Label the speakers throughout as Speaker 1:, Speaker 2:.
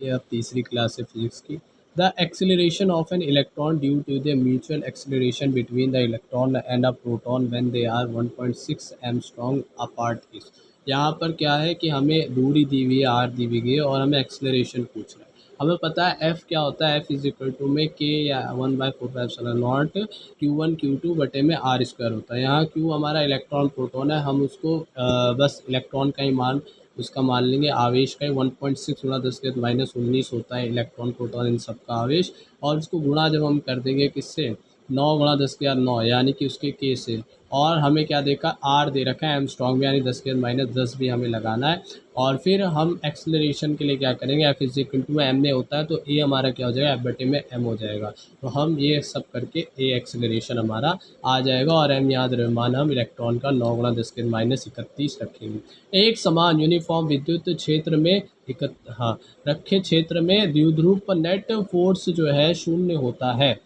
Speaker 1: ये अब तीसरी क्लास है फिजिक्स की। The acceleration of an electron due to the mutual acceleration between the electron and a proton when they are 1.6 angstrom apart is. यहाँ पर क्या है कि हमें दूरी दी हुई है, आर दी हुई है और हमें एक्सेलरेशन पूछ रहा है। हमें पता है एफ़ क्या होता है, एफ़ इज इक्वल टू में के या 1/4 Q1 Q2 बटे में आर स्क्वायर होता है। यहाँ क्यू हमारा इलेक्ट्रॉन प्रोटॉन है, हम उसको बस इलेक्ट्रॉन का ही मान उसका मान लेंगे, आवेश का ही 1.6 गुणा 10⁻19 होता है इलेक्ट्रॉन प्रोटॉन इन सब का आवेश। और उसको गुणा जब हम कर देंगे किससे, 9 × 10⁻9 यानी कि उसके के से। और हमें क्या देखा, आर दे रखा है एम स्ट्रॉन्ग में, यानी 10⁻10 भी हमें लगाना है। और फिर हम एक्सलरेशन के लिए क्या करेंगे, F is equal to M में होता है तो ए हमारा क्या हो जाएगा, एफ बटे में एम हो जाएगा। तो हम ये सब करके ए एक्सलरेशन हमारा आ जाएगा और एम याद रहे मान हम इलेक्ट्रॉन का 9 × 10⁻31 रखेंगे। एक समान यूनिफॉर्म विद्युत क्षेत्र में हाँ रखे क्षेत्र में द्विध्रुव पर नेट फोर्स जो है शून्य होता है।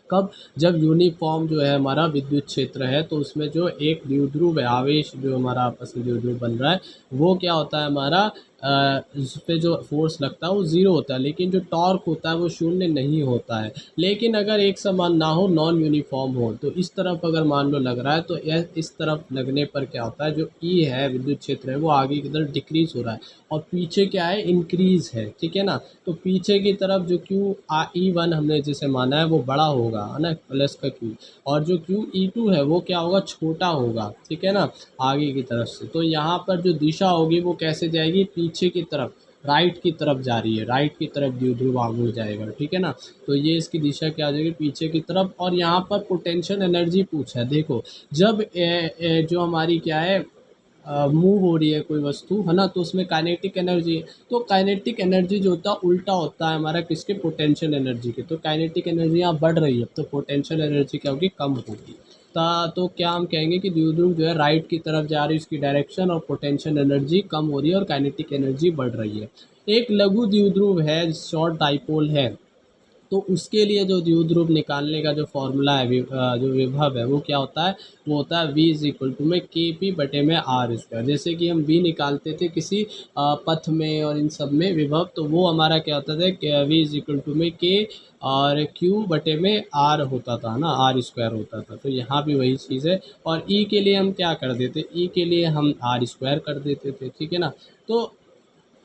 Speaker 1: कब, जब यूनिफॉर्म जो है हमारा विद्युत क्षेत्र है तो उसमें जो एक द्विध्रुव है, आवेश जो हमारा आपस में द्विध्रुव बन रहा है वो क्या होता है हमारा, उस पे जो फोर्स लगता है वो ज़ीरो होता है, लेकिन जो टॉर्क होता है वो शून्य नहीं होता है। लेकिन अगर एक समान ना हो, नॉन यूनिफॉर्म हो, तो इस तरफ अगर मान लो लग रहा है तो यह इस तरफ लगने पर क्या होता है, जो ई है विद्युत क्षेत्र है वो आगे की तरफ डिक्रीज हो रहा है और पीछे क्या है, इंक्रीज है। ठीक है ना। तो पीछे की तरफ जो क्यू ई1 हमने जिसे माना है वो बड़ा होगा, है ना, प्लस का क्यू। और जो क्यू ई2 है वो क्या होगा, छोटा होगा। ठीक है ना, आगे की तरफ से। तो यहाँ पर जो दिशा होगी वो कैसे जाएगी, पीछे की तरफ, राइट की तरफ जा रही है, राइट की तरफ द्विध्रुव आगे जाएगा। ठीक है ना। तो ये इसकी दिशा क्या हो जाएगी, पीछे की तरफ। और यहाँ पर पोटेंशियल एनर्जी पूछा है, देखो जब जो हमारी क्या है, मूव हो रही है कोई वस्तु, है ना, तो उसमें काइनेटिक एनर्जी है। तो काइनेटिक एनर्जी जो होता है उल्टा होता है हमारा किसके, पोटेंशियल एनर्जी के। तो काइनेटिक एनर्जी यहाँ बढ़ रही है तो पोटेंशियल एनर्जी क्या होगी, कम होगी। तो क्या हम कहेंगे कि द्विध्रुव जो है राइट की तरफ जा रही है इसकी डायरेक्शन, और पोटेंशियल एनर्जी कम हो रही है और काइनेटिक एनर्जी बढ़ रही है। एक लघु द्विध्रुव है, शॉर्ट डाइपोल है, तो उसके लिए जो द्विध्रुव निकालने का जो फॉर्मूला है, जो विभव है वो क्या होता है, वो होता है v इज इक्वल टू में के पी बटे में आर स्क्वायर। जैसे कि हम v निकालते थे किसी पथ में और इन सब में विभव, तो वो हमारा क्या होता था, v इज इक्वल टू में के और q बटे में आर होता था ना, आर स्क्वायर होता था। तो यहाँ भी वही चीज़ है। और e के लिए हम क्या कर देते, e के लिए हम आर स्क्वायर कर देते थे। ठीक है ना। तो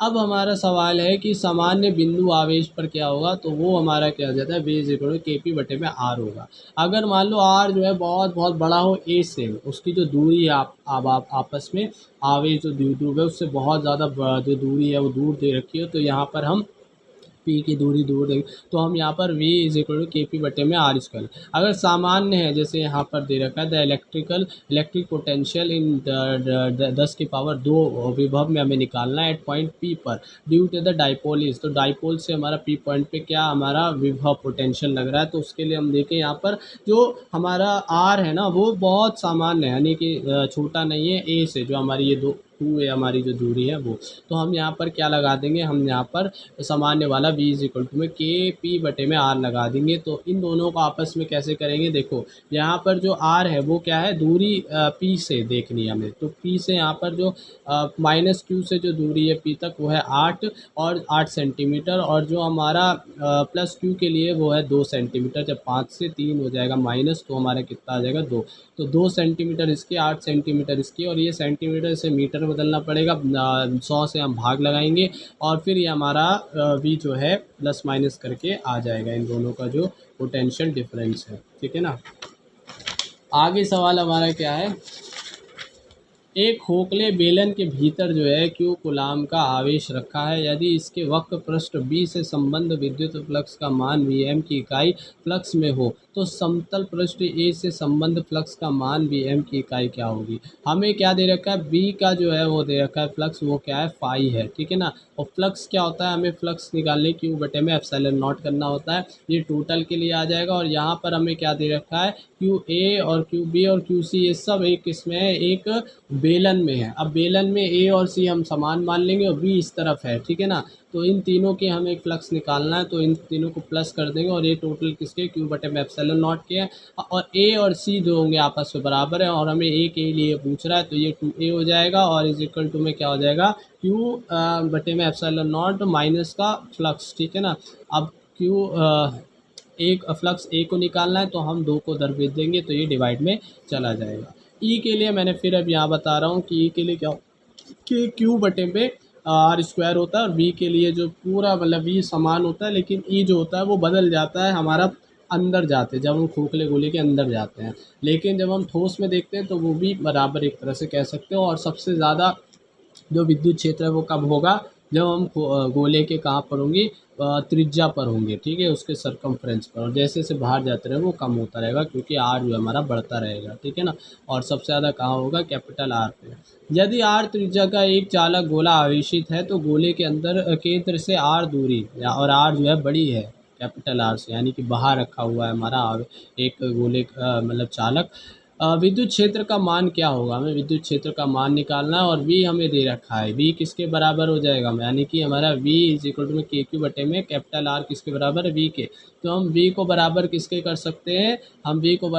Speaker 1: अब हमारा सवाल है कि सामान्य बिंदु आवेश पर क्या होगा, तो वो हमारा क्या हो जाता है, वी इज इक्वल टू के पी बटे में आर होगा। अगर मान लो आर जो है बहुत बहुत बड़ा हो ए से, उसकी जो दूरी है आप आपस में आवेश जो द्विध्रुव है उससे बहुत ज़्यादा जो दूरी है वो दूर दे रखी हो, तो यहाँ पर हम पी की दूरी दूर देंगे तो हम यहाँ पर v इज इक्वल टू के पी बटे में आर स्क्वायर। अगर सामान्य है, जैसे यहाँ पर दे रखा है द इलेक्ट्रिक पोटेंशियल इन 10⁻2 विभव में हमें निकालना है एट पॉइंट पी पर due to the dipole is. तो डाइपोल से हमारा पी पॉइंट पे क्या हमारा विभव पोटेंशियल लग रहा है, तो उसके लिए हम देखें यहाँ पर जो हमारा आर है ना वो बहुत सामान्य है, यानी कि छोटा नहीं है ए से, जो हमारी ये दो 2 हमारी जो दूरी है वो। तो हम यहाँ पर क्या लगा देंगे, हम यहाँ पर सामान्य वाला v इज इक्वल टू में के पी बटे में आर लगा देंगे। तो इन दोनों को आपस में कैसे करेंगे, देखो यहाँ पर जो आर है वो क्या है, दूरी पी से देखनी है हमें। तो पी से यहाँ पर जो माइनस क्यू से जो दूरी है पी तक वो है 8 और जो हमारा प्लस क्यू के लिए वो है 2 सेंटीमीटर। जब 5 से 3 हो जाएगा माइनस तो हमारा कितना आ जाएगा, 2। तो 2 सेंटीमीटर इसके, 8 सेंटीमीटर इसके, और ये सेंटीमीटर से मीटर बदलना पड़ेगा। 100 से हम भाग लगाएंगे और फिर ये हमारा v जो है प्लस माइनस करके आ जाएगा इन दोनों का जो पोटेंशियल डिफरेंस है। ठीक है ना। आगे सवाल हमारा क्या है, एक खोखले बेलन के भीतर जो है क्यू कूलाम का आवेश रखा है। यदि इसके वक्र पृष्ठ बी से संबंध विद्युत फ्लक्स का मान वीएम की इकाई फ्लक्स में हो तो समतल पृष्ठ ए से संबंध फ्लक्स का मान वीएम की इकाई क्या होगी। हमें क्या दे रखा है, बी का जो है वो दे रखा है फ्लक्स, वो क्या है, फाई है। ठीक है ना। और फ्लक्स क्या होता है, हमें फ्लक्स निकालने क्यू बटे में एप्सिलॉन नॉट करना होता है, ये टोटल के लिए आ जाएगा। और यहाँ पर हमें क्या दे रखा है, क्यू ए और क्यू बी और क्यू सी, ये सब एक इसमें है, एक बेलन में है। अब बेलन में ए और सी हम समान मान लेंगे और बी इस तरफ है, ठीक है ना। तो इन तीनों के हमें एक फ्लक्स निकालना है, तो इन तीनों को प्लस कर देंगे और ये टोटल किसके क्यू बटे में एप्सिलॉन नॉट के है। और ए और सी जो होंगे आपस में बराबर है और हमें ए के लिए पूछ रहा है, तो ये 2a हो जाएगा और इज इक्वल टू में क्या हो जाएगा क्यू बटे में एप्सिलॉन नॉट माइनस का फ्लक्स, ठीक है ना। अब क्यू एक फ्लक्स ए को निकालना है तो हम 2 को दर भेज देंगे तो ये डिवाइड में चला जाएगा। ई के लिए मैंने फिर अब यहाँ बता रहा हूँ कि ई के लिए क्या कि क्यू बटे में आर स्क्वायर होता है और वी के लिए जो पूरा मतलब वी समान होता है, लेकिन ई जो होता है वो बदल जाता है हमारा अंदर जाते जब हम खोखले गोले के अंदर जाते हैं, लेकिन जब हम ठोस में देखते हैं तो वो भी बराबर एक तरह से कह सकते हो। और सबसे ज़्यादा जो विद्युत क्षेत्र है वो कब होगा, जब हम गोले के कहाँ पर होंगे, त्रिज्या पर होंगे, ठीक है, उसके सरकमफ्रेंस पर। और जैसे जैसे बाहर जाते रहे वो कम होता रहेगा क्योंकि आर जो हमारा बढ़ता रहेगा, ठीक है ना। और सबसे ज़्यादा कहाँ होगा, कैपिटल आर पे। यदि आर त्रिज्या का एक चालक गोला आवेशित है तो गोले के अंदर केंद्र से आर दूरी और आर जो है बड़ी है कैपिटल आर से, यानी कि बाहर रखा हुआ है हमारा एक गोले मतलब चालक। विद्युत क्षेत्र का मान क्या होगा, हमें विद्युत क्षेत्र का मान निकालना है और v हमें दे रखा है। v किसके बराबर हो जाएगा, यानी कि हमारा v इज इक्वल टू में के क्यू बटे में कैपिटल आर किसके बराबर है, v के। तो हम v को बराबर किसके कर सकते हैं, हम v को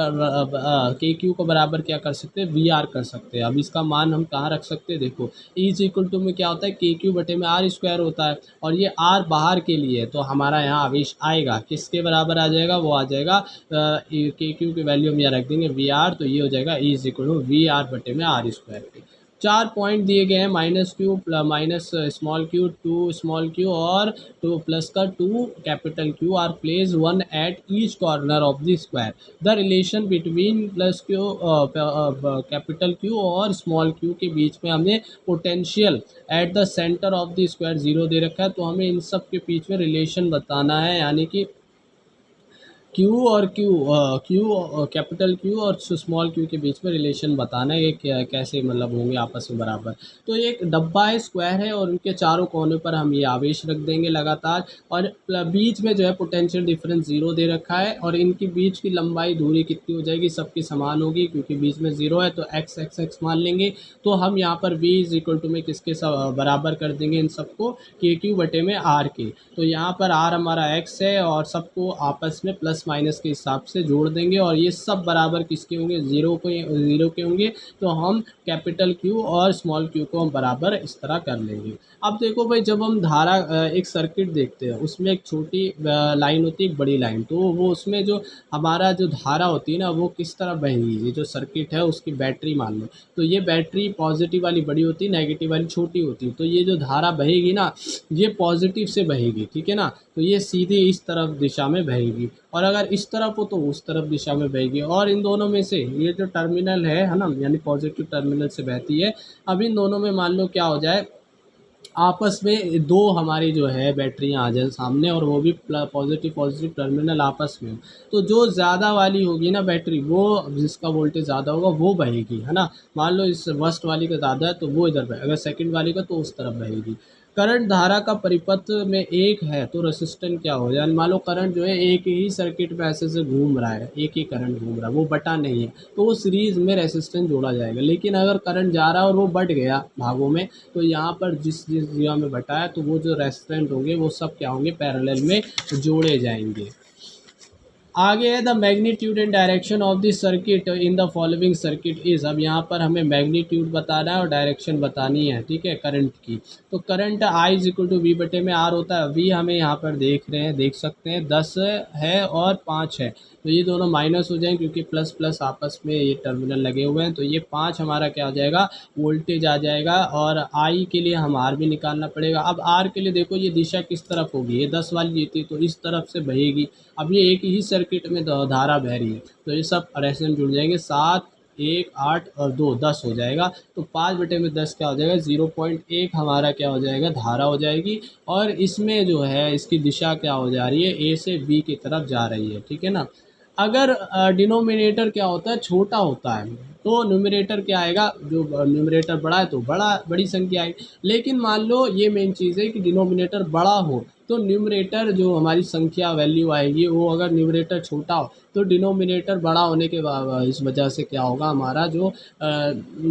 Speaker 1: के क्यू को बराबर क्या कर सकते हैं, वी आर कर सकते हैं। अब इसका मान हम कहाँ रख सकते हैं, देखो इज इक्वल टू में क्या होता है के क्यू बटे में आर स्क्वायर होता है और ये आर बाहर के लिए है, तो हमारा यहाँ आवेश आएगा किसके बराबर आ जाएगा, वो आ जाएगा के क्यू की वैल्यू हम यहाँ रख देंगे वी आर, तो ये हो जाएगा E is equal to V R बटे में आर स्क्वायर के। 4 पॉइंट दिए गए हैं, minus Q minus small Q, 2 small Q और 2 प्लस का 2 capital Q R place 1 at each corner of the square. The relation between plus Q capital Q और small Q के बीच में हमने potential at the centre of the square 0 दे रखा है, तो हमें इन सब के बीच में रिलेशन बताना है, यानी कि क्यू और क्यू कैपिटल क्यू और स्मॉल क्यू के बीच में रिलेशन बताना है, ये कैसे मतलब होंगे आपस में बराबर। तो ये एक डब्बा है, स्क्वायर है और उनके चारों कोनों पर हम ये आवेश रख देंगे लगातार और बीच में जो है पोटेंशियल डिफरेंस 0 दे रखा है और इनकी बीच की लंबाई दूरी कितनी हो जाएगी, सबकी समान होगी क्योंकि बीच में 0 है, तो एक्स एक्स एक्स मान लेंगे। तो हम यहाँ पर v इज इक्वल टू में किसके बराबर कर देंगे इन सबको, के क्यू बटे में आर के। तो यहाँ पर आर हमारा x है और सबको आपस में प्लस माइनस के हिसाब से जोड़ देंगे और ये सब बराबर किसके होंगे, 0 के होंगे। तो हम कैपिटल क्यू और स्मॉल क्यू को हम बराबर इस तरह कर लेंगे। अब देखो भाई, जब हम धारा एक सर्किट देखते हैं उसमें एक छोटी लाइन होती है, एक बड़ी लाइन, तो वो उसमें जो हमारा जो धारा होती है ना वो किस तरह बहेगी, ये जो सर्किट है उसकी बैटरी मान लो, तो ये बैटरी पॉजिटिव वाली बड़ी होती है, नेगेटिव वाली छोटी होती है। तो ये जो धारा बहेगी ना ये पॉजिटिव से बहेगी, ठीक है ना। तो ये सीधे इस तरफ दिशा में बहेगी और अगर इस तरफ हो तो उस तरफ दिशा में बहेगी। और इन दोनों में से ये जो टर्मिनल है ना, यानी पॉजिटिव टर्मिनल से बहती है। अब इन दोनों में मान लो क्या हो जाए, आपस में दो हमारी जो है बैटरियां आ जाए सामने और वो भी पॉजिटिव पॉजिटिव टर्मिनल आपस में हो, तो जो ज़्यादा वाली होगी ना बैटरी, वो जिसका वोल्टेज ज़्यादा होगा वो बहेगी, है ना। मान लो इस फर्स्ट वाली का ज़्यादा है तो वो इधर बहे, अगर सेकंड वाली का तो उस तरफ बहेगी। करंट धारा का परिपथ में एक है तो रेसिस्टेंट क्या हो जाए, मान लो करंट जो है एक ही सर्किट में ऐसे से घूम रहा है, एक ही करंट घूम रहा है, वो बटा नहीं है, तो वो सीरीज़ में रेसिस्टेंस जोड़ा जाएगा। लेकिन अगर करंट जा रहा है और वो बढ़ गया भागों में, तो यहाँ पर जिस जिस जगह में बटा है तो वो जो रेसिस्टेंट होंगे वो सब क्या होंगे, पैरेलल में जोड़े जाएंगे। आगे है the magnitude and direction of the circuit in the following circuit is. अब यहाँ पर हमें मैग्नीट्यूड बताना है और डायरेक्शन बतानी है, ठीक है, करंट की। तो current I is equal to V बटे में आर होता है। वी हमें यहाँ पर देख रहे हैं, देख सकते हैं 10 है और 5 है, तो ये दोनों माइनस हो जाएंगे क्योंकि प्लस प्लस आपस में ये टर्मिनल लगे हुए हैं। तो ये 5 हमारा क्या हो जाएगा, वोल्टेज आ जाएगा। और आई के लिए हम आर भी निकालना पड़ेगा। अब आर के लिए देखो ये दिशा किस तरफ होगी, ये 10 वाली जीती तो इस तरफ से बहेगी। अब ये एक ही सर्किट में धारा बह रही है तो ये सब रेशनल जुड़ जाएंगे, 7 1 8 और 2 10 हो जाएगा। तो 5 बटे में 10 क्या हो जाएगा, 0.1 हमारा क्या हो जाएगा, धारा हो जाएगी। और इसमें जो है इसकी दिशा क्या हो जा रही है, ए से बी की तरफ जा रही है, ठीक है ना। अगर डिनोमिनेटर क्या होता है, छोटा होता है, तो न्यूमरेटर क्या आएगा, जो न्यूमरेटर बड़ा है तो बड़ी संख्या आएगी। लेकिन मान लो ये मेन चीज़ है कि डिनोमिनेटर बड़ा हो तो न्यूमरेटर जो हमारी संख्या वैल्यू आएगी, वो अगर न्यूमरेटर छोटा हो तो डिनोमिनेटर बड़ा होने के इस वजह से क्या होगा, हमारा जो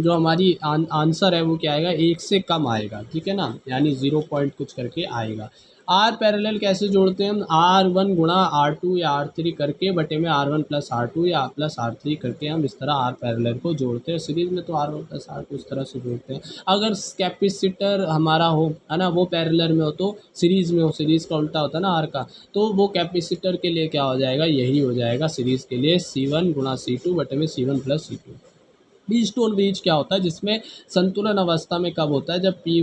Speaker 1: हमारी आंसर है वो क्या आएगा, 1 से कम आएगा, ठीक है ना, यानी 0 पॉइंट कुछ करके आएगा। आर पैरेलल कैसे जोड़ते हैं हम, R1 गुणा R2 या R3 करके बटे में R1 प्लस R2 या प्लस R3 करके हम इस तरह आर पैरेलल को जोड़ते हैं। सीरीज में तो R1 प्लस R2 इस तरह से जोड़ते हैं। अगर कैपेसिटर हमारा हो, है ना, वो पैरेलल में हो तो सीरीज में हो, सीरीज का उल्टा होता है ना आर का, तो वो कैपेसिटर के लिए क्या हो जाएगा, यही हो जाएगा सीरीज के लिए C1 गुणा C2 बटे में C1 plus C2। Bridge tone bridge क्या होता है, जिसमें संतुलन अवस्था में कब होता है, जब पी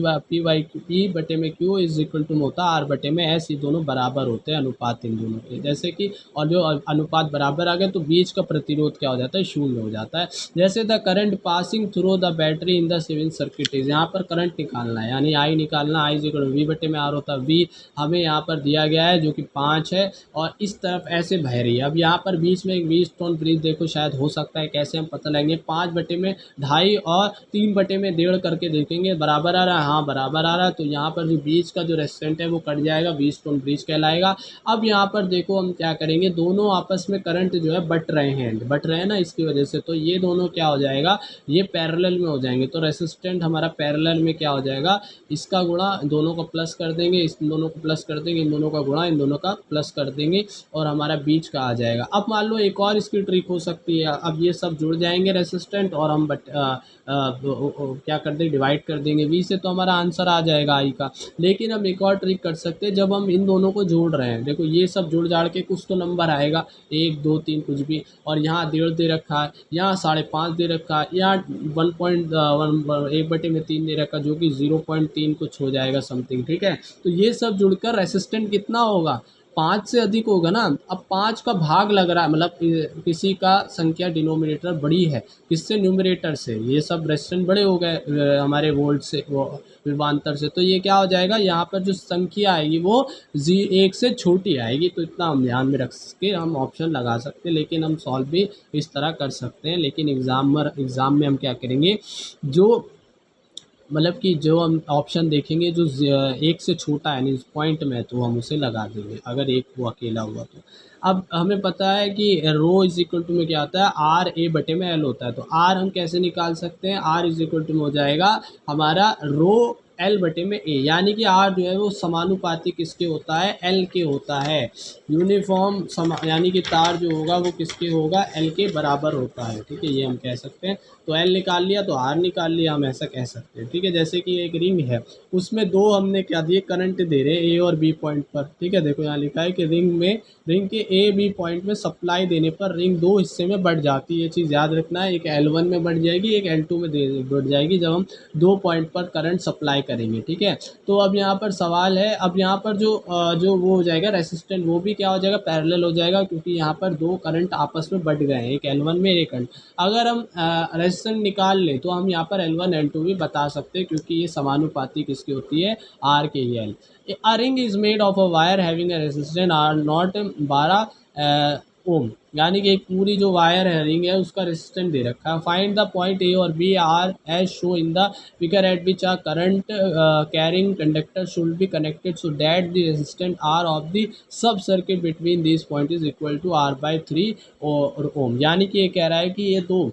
Speaker 1: बटे में क्यू इज इक्वल टू में होता है आर बटे में एस, ये दोनों बराबर होते हैं, अनुपात इन दोनों के, जैसे कि, और जो अनुपात बराबर आ गए तो बीच का प्रतिरोध क्या हो जाता है, शून्य हो जाता है। जैसे the current passing through the battery in the civil circuit is, यहाँ पर करंट निकालना है, यानी आई निकालना, I is equal to V बटे में आर होता है, वी हमें यहाँ पर दिया गया है जो कि 5 है, और इस तरफ ऐसे बह रही है। अब यहाँ पर बीच में एक 20 टोन ब्रिज देखो, शायद हो सकता है, कैसे हम पता लगाएंगे, 5 बटे में 2.5 और 3 बटे में 1.5 करके देखेंगे बराबर आ रहा है, हाँ बराबर आ रहा है, तो यहाँ पर जो बीच का जो रेजिस्टेंट है वो कट जाएगा, 20 टोन ब्रिज कहलाएगा। अब यहाँ पर देखो हम क्या करेंगे, दोनों आपस में करंट जो है बट रहे हैं ना, इसकी वजह से, तो ये दोनों क्या हो जाएगा, ये पैरेलल में हो जाएंगे, तो रेसिस्टेंट हमारा पैरेलल में क्या हो जाएगा, इसका गुणा दोनों को प्लस कर देंगे, इस दोनों को प्लस कर देंगे, इन दोनों का गुणा इन दोनों का प्लस कर देंगे, और हमारा बीच का आ जाएगा। अब मान लो एक और इसकी ट्रिक हो सकती है, अब ये सब जुड़ जाएंगे रेसिस्टेंट, और हम क्या कर देंगे, डिवाइड कर देंगे v से, तो हमारा आंसर आ जाएगा i का। लेकिन हम एक और ट्रिक कर सकते हैं, जब हम इन दोनों को जोड़ रहे हैं, देखो ये सब जुड़ जाड़ के कुछ तो नंबर आएगा, 1 2 3 कुछ भी, और यहाँ 1.5 दे रखा है, यहाँ 5.5 दे रखा है, यहाँ 1/3 दे रखा है, जो कि 0.3 कुछ हो जाएगा समथिंग, ठीक है। तो ये सब जुड़कर रेसिस्टेंट कितना होगा, 5 से अधिक होगा ना। अब 5 का भाग लग रहा है, मतलब किसी का संख्या डिनोमिनेटर बड़ी है किससे, न्यूमरेटर से, ये सब रेजिस्टेंस बड़े हो गए हमारे वोल्ट से, वो विभवांतर से, तो ये क्या हो जाएगा, यहाँ पर जो संख्या आएगी वो 1 से छोटी आएगी, तो इतना हम ध्यान में रख के हम ऑप्शन लगा सकते हैं। लेकिन हम सॉल्व भी इस तरह कर सकते हैं, लेकिन एग्ज़ाम में हम क्या करेंगे, जो मतलब कि जो हम ऑप्शन देखेंगे जो 1 से छोटा है, यानी पॉइंट में, तो हम उसे लगा देंगे, अगर एक वो अकेला हुआ तो। अब हमें पता है कि रो इज इक्वल टू में क्या आता है, आर ए बटे में एल होता है, तो आर हम कैसे निकाल सकते हैं, आर इज इक्वल टू में हो जाएगा हमारा रो एल बटे में ए, यानी कि आर जो है वो समानुपाती किसके होता है, एल के होता है। यूनिफॉर्म यानी कि तार जो होगा वो किसके होगा, एल के बराबर होता है, ठीक है, ये हम कह सकते हैं। तो एल निकाल लिया तो आर निकाल लिया, हम ऐसा कह सकते हैं, ठीक है। जैसे कि एक रिंग है, उसमें दो हमने क्या दिए, करंट दे रहे हैं ए और बी पॉइंट पर, ठीक है। देखो यहाँ लिखा है कि रिंग के ए बी पॉइंट में सप्लाई देने पर रिंग 2 हिस्से में बढ़ जाती है, ये चीज़ याद रखना है, एक L1 में बढ़ जाएगी, एक L2 में बढ़ जाएगी, जब हम 2 पॉइंट पर करंट सप्लाई करेंगे, ठीक है। तो अब यहाँ पर सवाल है, अब यहाँ पर जो वो हो जाएगा रेसिस्टेंट, वो भी क्या हो जाएगा, पैरेलल हो जाएगा, क्योंकि यहाँ पर 2 करंट आपस में बढ़ गए हैं, एक L1 में एक करंट। अगर हम रेसिस्टेंस निकाल लें तो हम यहाँ पर L1 L2 भी बता सकते हैं, क्योंकि ये समानुपाती किसकी होती है, R के ही L। A ring is made of a wire having a resistance R not 12 ओम, यानी कि एक पूरी जो वायर है, रिंग है, उसका रेजिस्टेंस दे रखा है। फाइंड द पॉइंट ए और B are as show in the figure at which are current carrying conductor should be connected so that the resistance R of the sub circuit between this point is equal to R/3 और ओम, यानी कि ये कह रहा है कि ये दो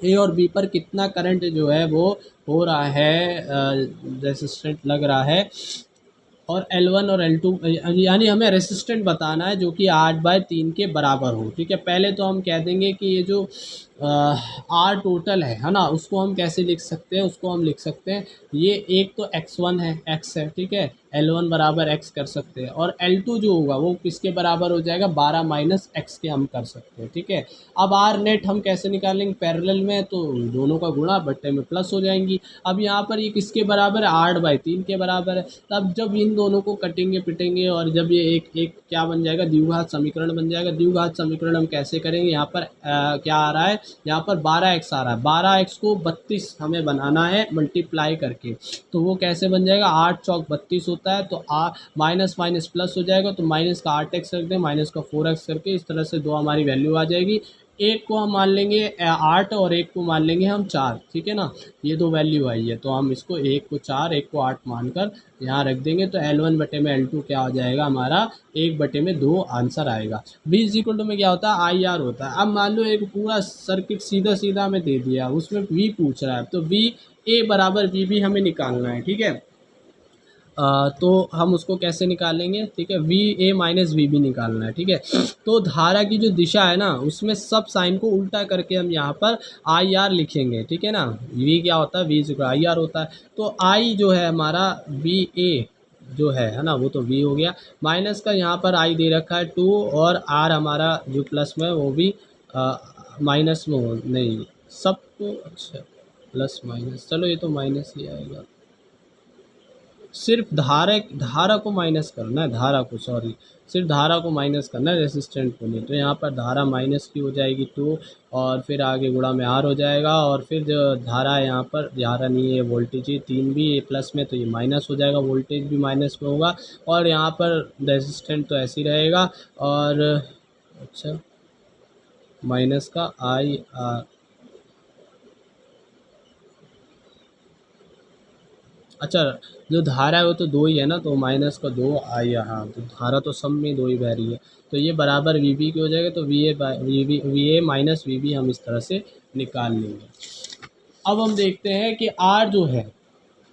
Speaker 1: ए और बी पर कितना करंट जो है वो हो रहा है, रेजिस्टेंट लग रहा है, और L1 और L2, यानी हमें रेसिस्टेंट बताना है जो कि 8/3 के बराबर हो, ठीक है। पहले तो हम कह देंगे कि ये जो R टोटल है ना, उसको हम कैसे लिख सकते हैं, उसको हम लिख सकते हैं, ये एक तो X1 है, X है, ठीक है, L1 बराबर X कर सकते हैं, और L2 जो होगा वो किसके बराबर हो जाएगा, 12 माइनस X के हम कर सकते हैं, ठीक है। अब R नेट हम कैसे निकालेंगे, पैरेलल में तो दोनों का गुणा बट्टे में प्लस हो जाएंगी। अब यहाँ पर ये किसके बराबर है, 8/3 के बराबर है। तब जब इन दोनों को कटेंगे पिटेंगे, और जब ये एक क्या बन जाएगा, द्विघात समीकरण बन जाएगा। द्विघात समीकरण हम कैसे करेंगे, यहाँ पर क्या आ रहा है, यहाँ पर 12x आ रहा है, 12x को 32 हमें बनाना है मल्टीप्लाई करके। तो वो कैसे बन जाएगा, 8 चौक 32 होता है, तो माइनस माइनस प्लस हो जाएगा, तो माइनस का 8x रख दें, माइनस का 4x करके इस तरह से दो हमारी वैल्यू आ जाएगी। एक को हम मान लेंगे 8 और एक को मान लेंगे हम 4, ठीक है ना। ये दो वैल्यू आई है, तो हम इसको एक को 4 एक को 8 मानकर यहाँ रख देंगे, तो L1 बटे में L2 क्या हो जाएगा हमारा, 1 बटे में 2 आंसर आएगा। V इज इक्वल टू में क्या होता है, IR होता है। अब मान लो एक पूरा सर्किट सीधा सीधा हमें दे दिया, उसमें V पूछ रहा है, तो V A बराबर V भी हमें निकालना है, ठीक है। तो हम उसको कैसे निकालेंगे, ठीक है, V A minus V B निकालना है, ठीक है। तो धारा की जो दिशा है ना, उसमें सब साइन को उल्टा करके हम यहाँ पर आई आर लिखेंगे, ठीक है ना। वी क्या होता है, वी इक्वल आई आर होता है। तो आई जो है हमारा वी ए जो है ना, वो तो वी हो गया, माइनस का यहाँ पर आई दे रखा है 2, और आर हमारा जो प्लस में वो भी माइनस में हो, नहीं सबको, अच्छा प्लस माइनस, चलो ये तो माइनस ही आएगा, सिर्फ धारा को माइनस करना है, धारा को, सॉरी, सिर्फ धारा को माइनस करना है, रेसिस्टेंट को नहीं। तो यहाँ पर धारा माइनस की हो जाएगी 2, और फिर आगे गुणा में आर हो जाएगा, और फिर जो धारा है यहाँ पर, धारा नहीं है वोल्टेज, ये 3 भी ये प्लस में, तो ये माइनस हो जाएगा, वोल्टेज भी माइनस में होगा, और यहाँ पर रेसिस्टेंट तो ऐसे ही रहेगा, और अच्छा माइनस का आई आर, अच्छा जो धारा है वो तो 2 ही है ना, तो माइनस का 2 आई, हाँ तो धारा तो सब में 2 ही बह रही है, तो ये बराबर वी बी की हो जाएगा, तो V A minus V B हम इस तरह से निकाल लेंगे। अब हम देखते हैं कि आर जो है,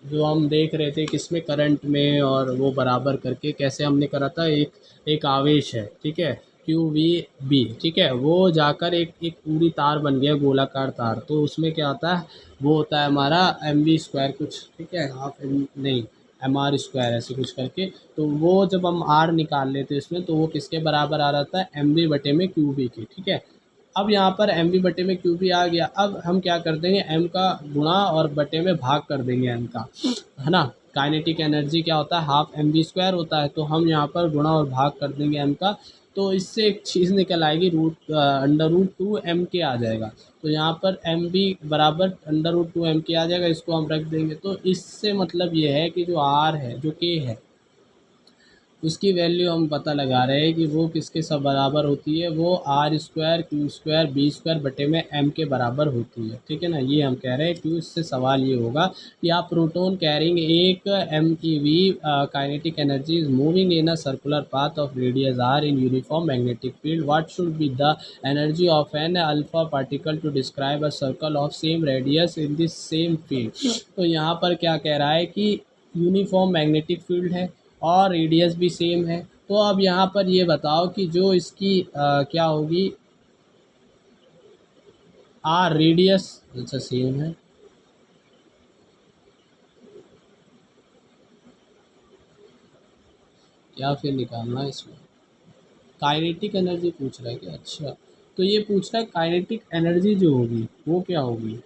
Speaker 1: जो हम देख रहे थे किसमें, करंट में, और वो बराबर करके कैसे हमने करा था, एक आवेश है, ठीक है, क्यू वी बी, ठीक है, वो जाकर एक पूरी तार बन गया, गोलाकार तार, तो उसमें क्या होता है, वो होता है हमारा एम वी स्क्वायर कुछ, ठीक है, हाफ एम नहीं एम आर स्क्वायर ऐसे कुछ करके। तो वो जब हम आर निकाल लेते हैं इसमें, तो वो किसके बराबर आ रहा था, एम वी बटे में क्यू बी के, ठीक है। अब यहाँ पर एम वी बटे में क्यू बी आ गया, अब हम क्या कर देंगे, एम का गुणा और बटे में भाग कर देंगे एम का, है ना। काइनेटिक एनर्जी क्या होता है, हाफ एम वी स्क्वायर होता है, तो हम यहाँ पर गुणा और भाग कर देंगे एम का, तो इससे एक चीज़ निकल आएगी, अंडर रूट 2 एम के आ जाएगा। तो यहाँ पर एम बी बराबर अंडर रूट 2 एम के आ जाएगा, इसको हम रख देंगे। तो इससे मतलब ये है कि जो आर है, जो के है, उसकी वैल्यू हम पता लगा रहे हैं कि वो किसके सब बराबर होती है, वो R square Q square B square बटे में एम के बराबर होती है, ठीक है ना। ये हम कह रहे हैं, क्यों, इससे सवाल ये होगा कि आप प्रोटॉन कैरिंग एक एम की V kinetic energy is moving in a circular path of radius R in uniform magnetic field, what should be the energy of an alpha particle to describe a circle of same radius in this same field. तो यहाँ पर क्या कह रहा है कि uniform magnetic field है और रेडियस भी सेम है। तो अब यहाँ पर ये बताओ कि जो इसकी क्या होगी, आर रेडियस, अच्छा सेम है, क्या फिर निकालना है इसमें, काइनेटिक एनर्जी पूछ रहा है क्या, अच्छा तो ये पूछ रहा है काइनेटिक एनर्जी जो होगी वो क्या होगी।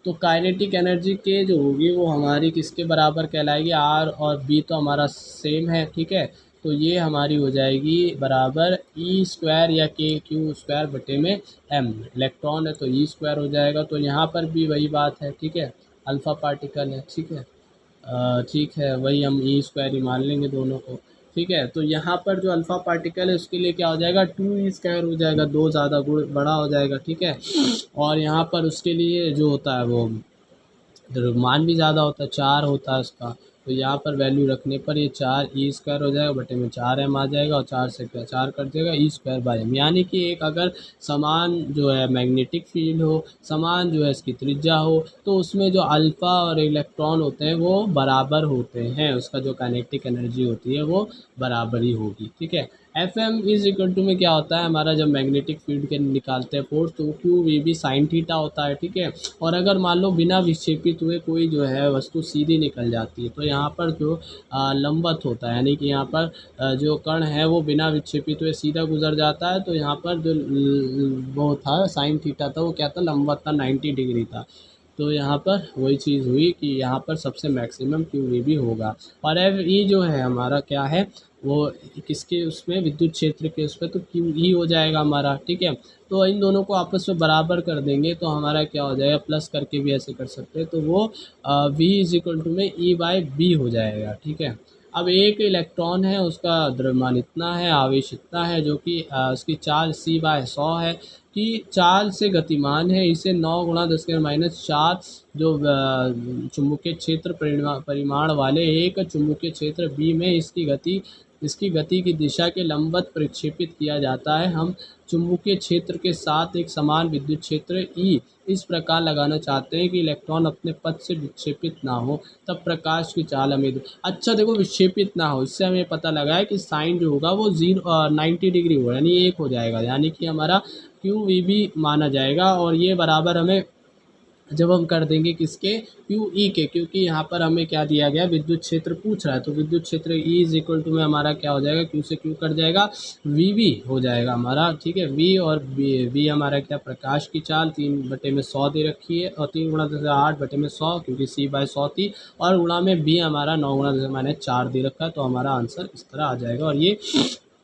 Speaker 1: तो काइनेटिक एनर्जी के जो होगी वो हमारी किसके बराबर कहलाएगी, आर और बी तो हमारा सेम है, ठीक है। तो ये हमारी हो जाएगी बराबर ई स्क्वायर या के क्यू स्क्वायर बटे में एम, इलेक्ट्रॉन है तो ई स्क्वायर हो जाएगा। तो यहाँ पर भी वही बात है, ठीक है, अल्फ़ा पार्टिकल है, ठीक है, ठीक है, वही हम ई स्क्वायर ही मान लेंगे दोनों को, ठीक है। तो यहाँ पर जो अल्फ़ा पार्टिकल है उसके लिए क्या हो जाएगा, 2 ई स्क्वायर हो जाएगा, 2 ज़्यादा गुण बड़ा हो जाएगा, ठीक है। और यहाँ पर उसके लिए जो होता है वो मान भी ज़्यादा होता है, 4 होता है उसका। तो यहाँ पर वैल्यू रखने पर ये 4 ई स्क्वायर हो जाएगा बटे में 4 एम आ जाएगा, और 4 से 4 कट जाएगा, ई स्क्वायर बाई एम। यानी कि एक अगर समान जो है मैग्नेटिक फील्ड हो, समान जो है इसकी त्रिज्या हो, तो उसमें जो अल्फ़ा और इलेक्ट्रॉन होते हैं वो बराबर होते हैं, उसका जो काइनेटिक एनर्जी होती है वो बराबर ही होगी, ठीक है। F M is equal to में क्या होता है हमारा, जब मैग्नेटिक फील्ड के निकालते हैं फोर्स, तो Q V B sine theta होता है, ठीक है। और अगर मान लो बिना विक्षेपित हुए कोई जो है वस्तु सीधी निकल जाती है, तो यहाँ पर जो लंबवत होता है, यानी कि यहाँ पर जो कण है वो बिना विक्षेपित हुए सीधा गुजर जाता है, तो यहाँ पर जो वो था साइन थीटा था वो क्या था, लंबवत था, 90 डिग्री था। तो यहाँ पर वही चीज़ हुई कि यहाँ पर सबसे मैक्सिमम क्यू वी बी होगा। और एफ ई जो है हमारा क्या है, वो किसके उसमें, विद्युत क्षेत्र के उस पे, तो क्यू ई हो जाएगा हमारा, ठीक है। तो इन दोनों को आपस में बराबर कर देंगे तो हमारा क्या हो जाएगा, प्लस करके भी ऐसे कर सकते हैं, तो वो वी इज इक्वल टू में ई बाई बी हो जाएगा, ठीक है। अब एक इलेक्ट्रॉन है, उसका द्रव्यमान इतना है, आवेश इतना है, जो कि उसकी चार्ज सी बाय 100 है, कि चार्ज से गतिमान है, इसे 9 गुणा 10⁻⁴ जो चुंबकीय क्षेत्र परिमाण वाले एक चुंबकीय क्षेत्र बी में इसकी गति की दिशा के लंबवत प्रक्षेपित किया जाता है। हम चुंबकीय क्षेत्र के साथ एक समान विद्युत क्षेत्र ई इस प्रकार लगाना चाहते हैं कि इलेक्ट्रॉन अपने पथ से विक्षेपित ना हो, तब प्रकाश की चाल हमें अच्छा देखो, विक्षेपित ना हो, इससे हमें पता लगा है कि साइन जो होगा वो 90 डिग्री होगा, यानी 1 हो जाएगा, यानी कि हमारा क्यू वी भी माना जाएगा। और ये बराबर हमें जब हम कर देंगे किसके, क्यू ई के, क्योंकि यहाँ पर हमें क्या दिया गया, विद्युत क्षेत्र पूछ रहा है, तो विद्युत क्षेत्र ई इज इक्वल टू में हमारा क्या हो जाएगा, क्यू से क्यू कट जाएगा, वी भी हो जाएगा हमारा, ठीक है। वी और वी हमारा क्या, प्रकाश की चाल 3/100 दे रखी है, और 3 गुणा 10⁸ क्योंकि सी बाय 100 थी, और गुणा में बी हमारा 9 गुणा 10⁻⁴ दे रखा है, तो हमारा आंसर इस तरह आ जाएगा। और ये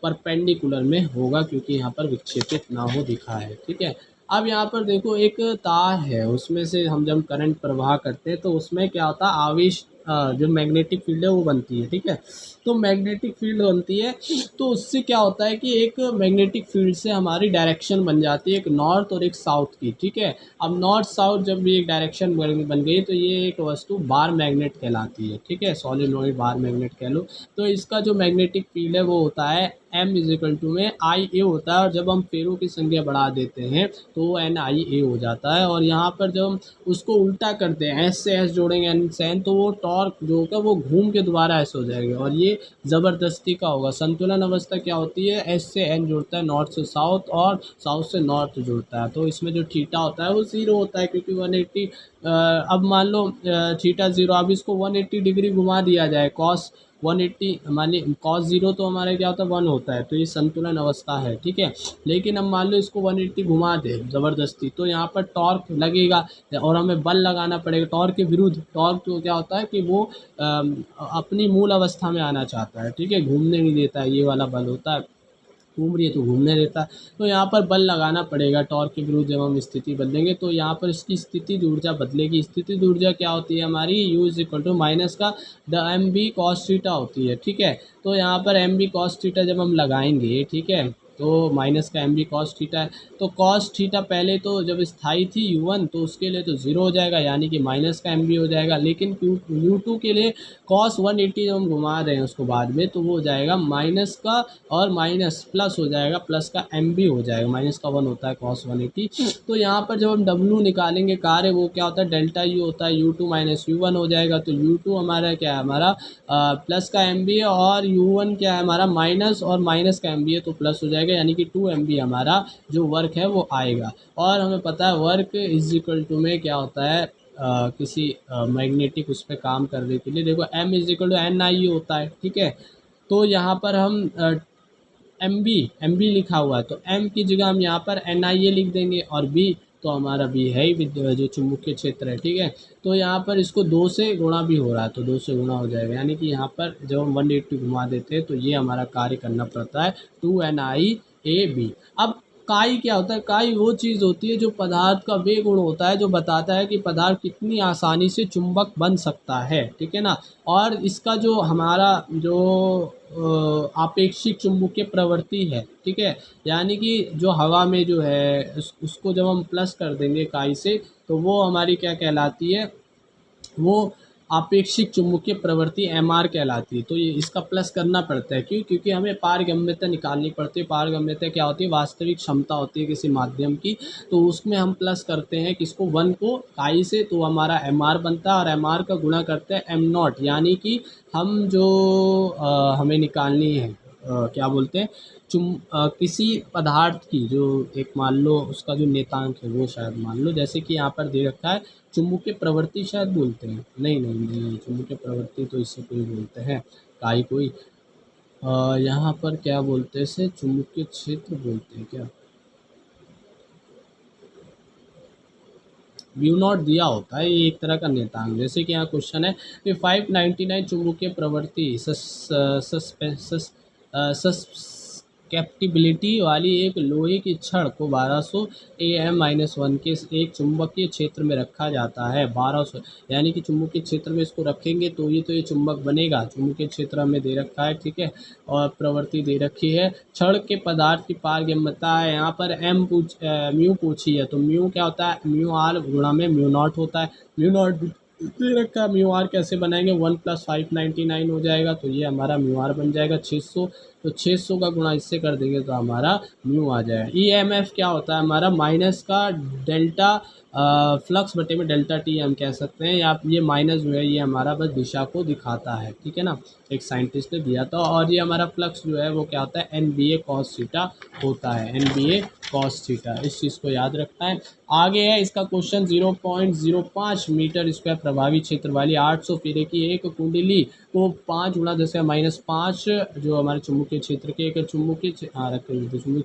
Speaker 1: परपेंडिकुलर में होगा क्योंकि यहाँ पर विक्षेपित ना हो दिखा है, ठीक है। अब यहाँ पर देखो एक तार है, उसमें से हम जब करंट प्रवाह करते हैं तो उसमें क्या होता है, आवेश जो मैग्नेटिक फील्ड है वो बनती है, ठीक है। तो मैग्नेटिक फील्ड बनती है, तो उससे क्या होता है कि एक मैग्नेटिक फील्ड से हमारी डायरेक्शन बन जाती है, एक नॉर्थ और एक साउथ की, ठीक है। अब नॉर्थ साउथ जब भी एक डायरेक्शन बन गई तो ये एक वस्तु बार मैग्नेट कहलाती है, ठीक है, सॉलिनॉइड बार मैग्नेट कह लो। तो इसका जो मैग्नेटिक फील्ड है वो होता है एम इज इक्वल टू में आई ए होता है, और जब हम फेरों की संख्या बढ़ा देते हैं तो वो एन आई ए हो जाता है। और यहाँ पर जब हम उसको उल्टा करते हैं, एस से एस जोड़ेंगे एन से एन, तो वो टॉर्क जो होगा वो घूम के दोबारा एस हो जाएगा, और ये ज़बरदस्ती का होगा। संतुलन अवस्था क्या होती है, एस से एन जुड़ता है, नॉर्थ से साउथ और साउथ से नॉर्थ जुड़ता है, तो इसमें जो थीटा होता है वो ज़ीरो होता है, क्योंकि 180 अब मान लो थीटा ज़ीरो, अब इसको 180 डिग्री घुमा दिया जाए, कॉस 180 मानिए, कॉस ज़ीरो तो हमारे क्या होता है 1 होता है, तो ये संतुलन अवस्था है, ठीक है। लेकिन हम मान लो इसको 180 घुमा दे ज़बरदस्ती, तो यहाँ पर टॉर्क लगेगा, और हमें बल लगाना पड़ेगा टॉर्क के विरुद्ध। टॉर्क तो क्या होता है कि वो अपनी मूल अवस्था में आना चाहता है, ठीक है, घूमने नहीं देता है, ये वाला बल होता है, घूम रही है तो घूमने देता है। तो यहाँ पर बल लगाना पड़ेगा टॉर्क के विरुद्ध, जब हम स्थिति बदलेंगे तो यहाँ पर इसकी स्थिति ऊर्जा बदलेगी। स्थिति ऊर्जा क्या होती है हमारी, U is equal to minus का the M B cos theta होती है, ठीक है। तो यहाँ पर एम बी कॉस थीटा जब हम लगाएंगे, ठीक है, तो माइनस का एम बी कॉस थीटा है, तो कॉस थीटा पहले तो जब स्थाई थी u1 तो उसके लिए तो ज़ीरो हो जाएगा, यानी कि माइनस का एम बी हो जाएगा। लेकिन u2 के लिए कॉस 180 जब हम घुमा रहे हैं उसको बाद में, तो वो हो जाएगा माइनस का, और माइनस प्लस हो जाएगा, प्लस का एम बी हो जाएगा, माइनस का 1 होता है कॉस 180। तो यहाँ पर जब हम डब्लू निकालेंगे कार्य, वो क्या होता है, डेल्टा यू होता है, u2 माइनस u1 हो जाएगा। तो u2 हमारा क्या है, हमारा प्लस का एम बी है, और u1 क्या है हमारा माइनस, और माइनस का एम बी है तो प्लस हो जाएगा, यानी कि 2 एम बी हमारा जो वर्क है वो आएगा। और हमें पता है वर्क इज इक्वल टू में क्या होता है, किसी मैग्नेटिक उस पर काम करने के लिए, देखो M is equal to N I होता है, ठीक है। तो यहाँ पर हम एम बी लिखा हुआ है, तो एम की जगह हम यहाँ पर एन आई ए लिख देंगे, और बी तो हमारा बी है ही जो चुंबकीय क्षेत्र है, ठीक है। तो यहाँ पर इसको 2 से गुणा भी हो रहा है, तो 2 से गुणा हो जाएगा, यानी कि यहाँ पर जब हम 180 घुमा देते हैं तो ये हमारा कार्य करना पड़ता है 2 NI A B। अब काई क्या होता है, काई वो चीज़ होती है जो पदार्थ का वे गुण होता है जो बताता है कि पदार्थ कितनी आसानी से चुंबक बन सकता है, ठीक है ना। और इसका जो हमारा जो आपेक्षिक चुंबकीय प्रवृत्ति है, ठीक है, यानी कि जो हवा में जो है उसको जब हम प्लस कर देंगे काई से, तो वो हमारी क्या कहलाती है, वो आपेक्षिक चुंबकीय प्रवृत्ति एम आर कहलाती है। तो ये इसका प्लस करना पड़ता है, क्यों, क्योंकि हमें पारगम्यता निकालनी पड़ती है। पारगम्यता क्या होती है, वास्तविक क्षमता होती है किसी माध्यम की, तो उसमें हम प्लस करते हैं किसको, 1 को काई से, तो हमारा एम आर बनता है, और एम आर का गुणा करते हैं एम नॉट, यानी कि हम जो हमें निकालनी है क्या बोलते हैं, किसी पदार्थ की जो एक मान लो उसका जो नेतांक है वो शायद मान लो, जैसे कि यहाँ पर दे रखा है चुंबकीय प्रवृत्ति शायद बोलते हैं, नहीं नहीं नहीं, चुंबकीय प्रवृत्ति तो इससे कोई बोलते हैं, काई कोई यहाँ पर क्या बोलते हैं इसे, चुंबकीय क्षेत्र बोलते हैं क्या, म्यू नॉट दिया होता है, ये एक तरह का नेतांक। जैसे कि यहाँ क्वेश्चन है कि 599 चुंबकीय प्रवृत्ति सस्केप्टिबिलिटी वाली एक लोहे की छड़ को 1200 AM-1 के एक चुंबकीय क्षेत्र में रखा जाता है। 1200 यानी कि चुंबकीय क्षेत्र में इसको रखेंगे तो ये चुंबक बनेगा। चुंबकीय क्षेत्र हमें दे रखा है, ठीक है, और प्रवृत्ति दे रखी है। छड़ के पदार्थ की पारगम्यता है, यहाँ पर म्यू पूछी है, तो म्यू क्या होता है, म्यू आर गुणा में म्यू नॉट होता है। म्यू नॉट दे रखा है, म्यू आर कैसे बनाएंगे, 1 + 599 हो जाएगा, तो ये हमारा म्यू आर बन जाएगा 600। तो 600 का गुणा इससे कर देंगे तो हमारा म्यू आ जाएगा। ईएमएफ क्या होता है हमारा, माइनस का डेल्टा फ्लक्स बटे में डेल्टा टी हम कह सकते हैं, या ये माइनस जो है ये हमारा बस दिशा को दिखाता है, ठीक है ना, एक साइंटिस्ट ने दिया था। और ये हमारा फ्लक्स जो है वो क्या होता है, NBA cos थीटा होता है, NBA cos थीटा, इस चीज़ को याद रखना है। आगे है इसका क्वेश्चन, 0.05 मीटर स्क्वायर प्रभावी क्षेत्र वाली 800 फेरे की एक कुंडली को 5 × 10⁻5 जो हमारे चुंबकीय क्षेत्र के एक चुंबकीय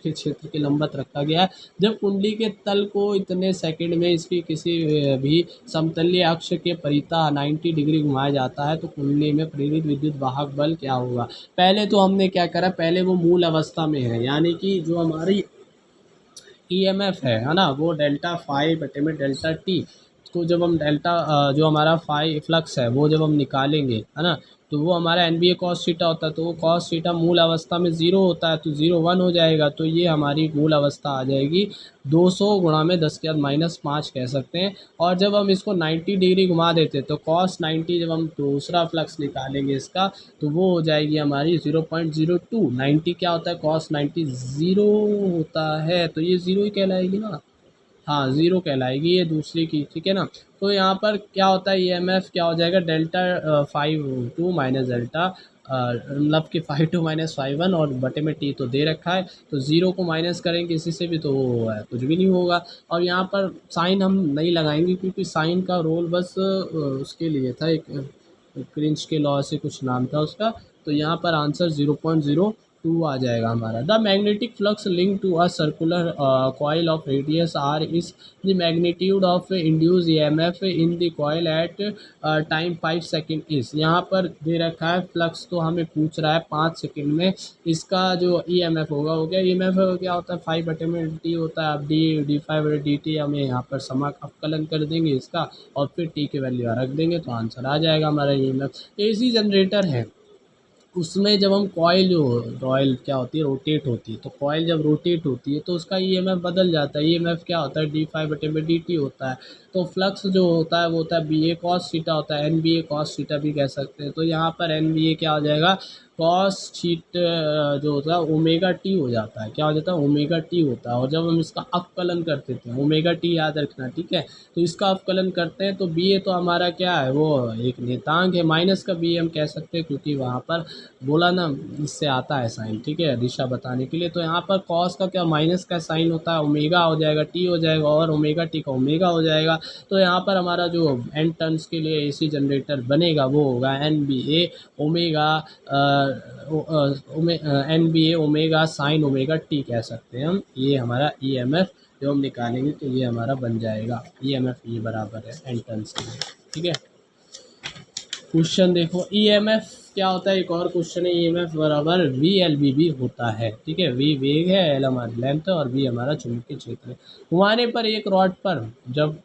Speaker 1: क्षेत्र के लंबवत रखा गया है। जब कुंडली के तल को इतने सेकंड में इसकी किसी भी समतलीय अक्ष के परितः 90 डिग्री घुमाया जाता है तो कुंडली में प्रेरित विद्युत वाहक बल क्या होगा। पहले तो हमने क्या करा, पहले वो मूल अवस्था में है, यानी कि जो हमारी ईएमएफ है ना, वो डेल्टा फाई बटे में डेल्टा टी को जब हम जो हमारा फाई फ्लक्स है वो जब हम निकालेंगे, है ना, तो वो हमारा NBA cos थीटा होता है, तो वो cos थीटा मूल अवस्था में 0 होता है, तो 0 1 हो जाएगा, तो ये हमारी मूल अवस्था आ जाएगी 200 गुणा में 10⁻5 कह सकते हैं। और जब हम इसको 90 डिग्री घुमा देते हैं तो cos 90 जब हम दूसरा फ्लक्स निकालेंगे इसका तो वो हो जाएगी हमारी 0.02। 90 क्या होता है, cos 90 0 होता है, तो ये 0 ही कहलाएगी ना, हाँ 0 कहलाएगी ये दूसरी की, ठीक है ना। तो यहाँ पर क्या होता है, ईएमएफ क्या हो जाएगा, डेल्टा 5 माइनस डेल्टा मतलब कि 5 -5 और बटे में टी तो दे रखा है, तो 0 को माइनस करेंगे इसी से भी तो कुछ भी नहीं होगा। और यहाँ पर साइन हम नहीं लगाएंगे क्योंकि साइन का रोल बस उसके लिए था, एक क्रिंच के लॉ से कुछ नाम था उसका, तो यहाँ पर आंसर 0.02 आ जाएगा हमारा। The magnetic flux link to a circular coil of radius R is the magnitude of induce EMF in the coil at time 5 second is. यहाँ पर दे रखा है फ्लक्स, तो हमें पूछ रहा है 5 सेकेंड में इसका जो ईएमएफ होगा, हो गया ईएमएफ क्या होता है 5 बटे में टी होता है। अब d5/dt हमें यहाँ पर अवकलन कर देंगे इसका और फिर टी की वैल्यू रख देंगे तो आंसर आ जाएगा हमारा ईएमएफ। एसी जनरेटर है, उसमें जब हम कॉइल क्या होती है, रोटेट होती है, तो कॉइल जब रोटेट होती है तो उसका ईएमएफ बदल जाता है। ईएमएफ क्या होता है, d5/dt होता है। तो फ्लक्स जो होता है वो होता है BA cos थीटा होता है, NBA cos थीटा भी कह सकते हैं। तो यहाँ पर NBA क्या हो जाएगा, cos थीटा जो होता है ओमेगा टी हो जाता है, क्या हो जाता है, ओमेगा टी होता है। और जब हम इसका अवकलन करते थे, ओमेगा टी याद रखना, ठीक है, तो इसका अवकलन करते हैं तो BA तो हमारा क्या है, वो एक नियतांक है, माइनस का BA हम कह सकते हैं क्योंकि वहाँ पर बोला ना इससे आता है साइन, ठीक है, दिशा बताने के लिए। तो यहाँ पर कॉस का क्या माइनस का साइन होता है, ओमेगा हो जाएगा, टी हो जाएगा और ओमेगा टी का ओमेगा हो जाएगा। तो यहाँ पर हमारा जो एन टर्न्स के लिए एसी जनरेटर बनेगा वो होगा NBA omega NBA omega sine omega T कह सकते हैं हम। ये हमारा ईएमएफ जो हम निकालेंगे तो ये हमारा बन जाएगा ईएमएफ, ये बराबर है एन टर्न्स के लिए, ठीक है। क्वेश्चन देखो, ईएमएफ क्या होता है, एक और क्वेश्चन है, ईएमएफ बराबर VLB होता है, ठीक है। V वेग है, L हमारी लेंथ है और V हमारा चुंबकीय क्षेत्र है। घुमाने पर एक रॉड पर जब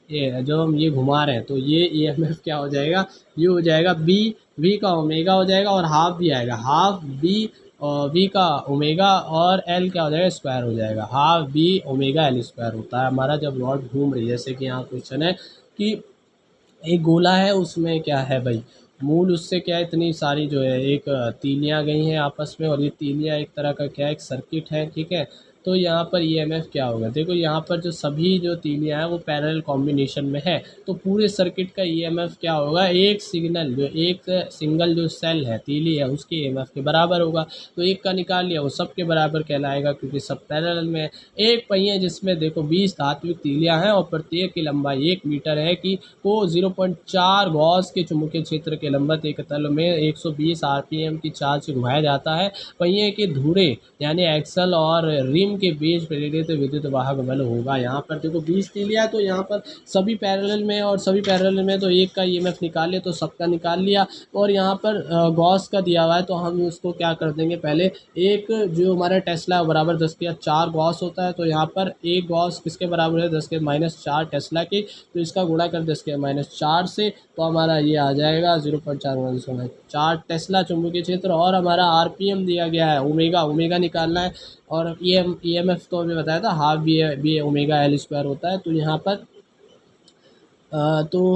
Speaker 1: हम ये घुमा रहे हैं तो ये ईएमएफ क्या हो जाएगा, ये हो जाएगा V का ओमेगा हो जाएगा और हाफ भी आएगा, हाफ B और V का ओमेगा और L क्या हो जाएगा, स्क्वायर हो जाएगा, half B omega L square होता है हमारा जब रॉड घूम रही है। जैसे कि यहाँ क्वेश्चन है कि एक गोला है, उसमें क्या है भाई, मूल उससे क्या है, इतनी सारी जो है एक तीलियाँ गई हैं आपस में और ये तीलियाँ एक तरह का क्या है, एक सर्किट है, ठीक है। तो यहाँ पर ईएमएफ क्या होगा, देखो यहाँ पर जो सभी जो तीलियाँ हैं वो पैरेलल कॉम्बिनेशन में है, तो पूरे सर्किट का ईएमएफ क्या होगा, एक सिंगल जो सेल है, तीली है, उसके ईएमएफ के बराबर होगा। तो एक का निकाल लिया वो सब के बराबर कहलाएगा क्योंकि सब पैरेलल में है। एक पहिए जिसमें देखो 20 धात्विक तीलियाँ हैं और प्रत्येक की लंबाई 1 मीटर है कि को 0.4 गॉस के चुंबकीय क्षेत्र के लंबवत एक तल में 120 RPM की चाल से घुमाया जाता है। पहिए के धुरे यानी एक्सल और रिम माध्यम के बीच प्रेरित विद्युत वाहक बल होगा। यहाँ पर देखो 20 ले लिया, तो यहाँ पर सभी पैरेलल में, और सभी पैरेलल में तो एक का ईएमएफ निकाल लिया, तो सबका निकाल लिया। और यहाँ पर गॉस का दिया हुआ है, तो हम उसको क्या कर देंगे, पहले एक जो हमारा टेस्ला बराबर 10⁻4 गॉस होता है, तो यहाँ पर एक गॉस किसके बराबर है, 10⁻4 टेस्ला की, तो इसका गुणा कर 10⁻4 से, तो हमारा ये आ जाएगा 0.4 टेस्ला चुंबकीय क्षेत्र। और हमारा आरपीएम दिया गया है, ओमेगा, ओमेगा निकालना है। और ईएमएफ तो हमें बताया था half B omega L square होता है। तो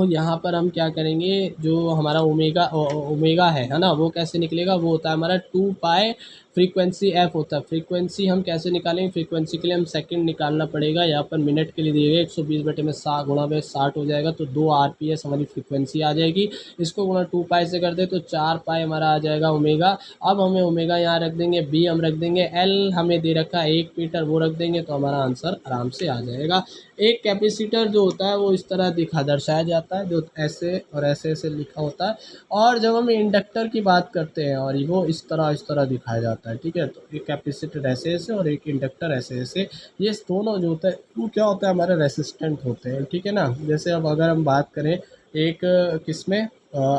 Speaker 1: यहाँ पर हम क्या करेंगे, जो हमारा ओमेगा है ना, वो कैसे निकलेगा, वो होता है हमारा 2 पाई फ्रीक्वेंसी एफ होता है। फ्रीक्वेंसी हम कैसे निकालेंगे, फ्रीक्वेंसी के लिए हम सेकंड निकालना पड़ेगा। यहाँ पर मिनट के लिए दिए गए 120/60 गुणा में 60 हो जाएगा, तो 2 आरपीएस हमारी फ्रीक्वेंसी आ जाएगी। इसको गुणा 2 पाई से कर दे तो 4 पाई हमारा आ जाएगा ओमेगा। अब हमें ओमेगा यहाँ रख देंगे, बी हम रख देंगे, एल हमें दे रखा है 1 मीटर, वो रख देंगे, तो हमारा आंसर आराम से आ जाएगा। एक कैपेसिटर जो होता है वो इस तरह दर्शाया जाता है, जो ऐसे और ऐसे ऐसे लिखा होता है। और जब हम इंडक्टर की बात करते हैं, और वो इस तरह दिखाया जाता है, ठीक है। तो एक कैपेसिटर ऐसे ऐसे और एक इंडक्टर ऐसे ऐसे, ये दोनों जो होता है वो क्या होता है, हमारे रेसिस्टेंट होते हैं, ठीक है ना। जैसे अब अगर हम बात करें एक किसमें,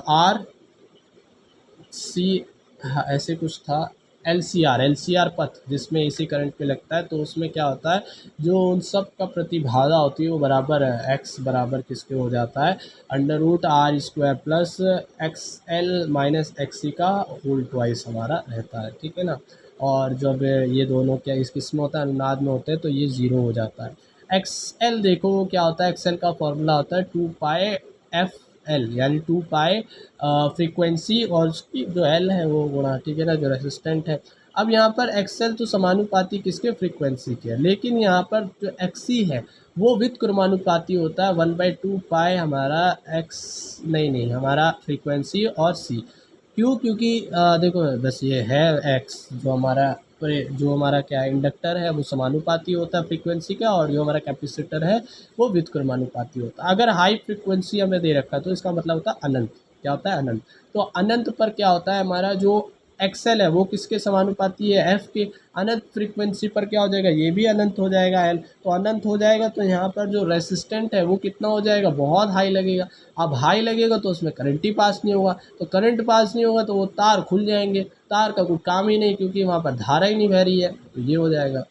Speaker 1: आर सी, हाँ ऐसे कुछ था, एल सी आर पथ जिसमें एसी करंट पे लगता है, तो उसमें क्या होता है, जो उन सब का प्रतिबाधा होती है वो बराबर है, एक्स बराबर किसके हो जाता है, √r² plus X L minus X C का होल ट्वाइस हमारा रहता है, ठीक है ना। और जब ये दोनों क्या इस किस में होता है, अनुनाद में होते हैं, तो ये ज़ीरो हो जाता है। एक्स एल देखो वो क्या होता है, एक्स एल का फॉर्मूला होता है 2 पाई एफ एल, यानी 2 पाई फ्रीक्वेंसी और उसकी जो एल है वो गुणा, ठीक है ना, जो रेसिस्टेंट है। अब यहाँ पर एक्सएल तो समानुपाती किसके, फ्रीक्वेंसी के, लेकिन यहाँ पर जो एक्सी है वो व्युत्क्रमानुपाती होता है 1/2 पाई हमारा एक्स, नहीं हमारा फ्रीक्वेंसी और सी। क्यों, क्योंकि देखो बस ये है एक्स, जो हमारा क्या इंडक्टर है वो समानुपाती होता है फ्रीक्वेंसी का, और जो हमारा कैपेसिटर है वो व्युत्क्रमानुपाती होता है। अगर हाई फ्रीक्वेंसी हमें दे रखा है तो इसका मतलब होता है अनंत, क्या होता है, अनंत। तो अनंत पर क्या होता है, हमारा जो एक्सएल है वो किसके समानुपाती है, एफ के। अनंत फ्रीक्वेंसी पर क्या हो जाएगा, ये भी अनंत हो जाएगा, एल। तो अनंत हो जाएगा, तो यहाँ पर जो रेसिस्टेंट है वो कितना हो जाएगा, बहुत हाई लगेगा। अब हाई लगेगा तो उसमें करंट ही पास नहीं होगा, तो करंट पास नहीं होगा तो वो तार खुल जाएंगे, तार का कोई काम ही नहीं, क्योंकि वहाँ पर धारा ही नहीं बह रही है, तो ये हो जाएगा।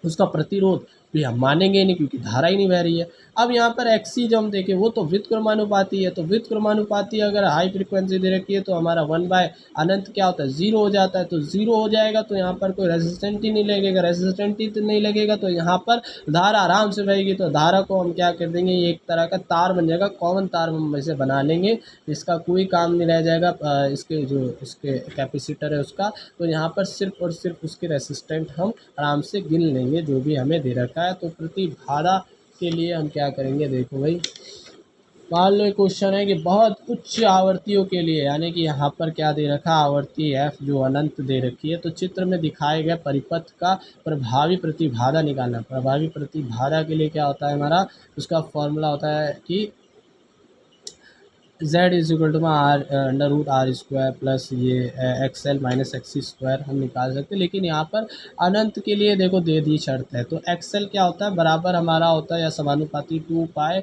Speaker 1: उसका प्रतिरोध भी हम मानेंगे ही नहीं, क्योंकि धारा ही नहीं बह रही है। अब यहाँ पर एक्सी जो हम देखें वो तो व्युत्क्रमानुपाती है, तो व्युत्क्रमानुपाती अगर हाई फ्रीक्वेंसी दे रखी है तो हमारा 1/अनंत क्या होता है, ज़ीरो हो जाता है। तो ज़ीरो हो जाएगा तो यहाँ पर कोई रेजिस्टेंट ही नहीं लगेगा, रेजिस्टेंट ही तो नहीं लगेगा तो यहाँ पर धारा आराम से बहेगी। तो धारा को हम क्या कर देंगे, ये एक तरह का तार बन जाएगा, कॉमन तार हम इसे बना लेंगे, इसका कोई काम नहीं रह जाएगा। इसके कैपेसिटर है उसका, तो यहाँ पर सिर्फ और सिर्फ उसके रेसिस्टेंट हम आराम से गिन लेंगे जो भी हमें दे रखा है। तो प्रतिबाधा के लिए हम क्या करेंगे, देखो भाई, मान लो एक क्वेश्चन है कि बहुत उच्च आवर्तियों के लिए, यानी कि यहाँ पर क्या दे रखा, आवर्ती एफ जो अनंत दे रखी है, तो चित्र में दिखाए गए परिपथ का प्रभावी प्रतिबाधा निकालना। प्रभावी प्रतिबाधा के लिए क्या होता है हमारा, उसका फॉर्मूला होता है कि Z इज इक्वल टू में √r² प्लस ये x L minus x square हम निकाल सकते हैं। लेकिन यहाँ पर अनंत के लिए देखो दे दी शर्त है, तो एक्स एल क्या होता है, बराबर हमारा होता है या समानुपाती 2 पाई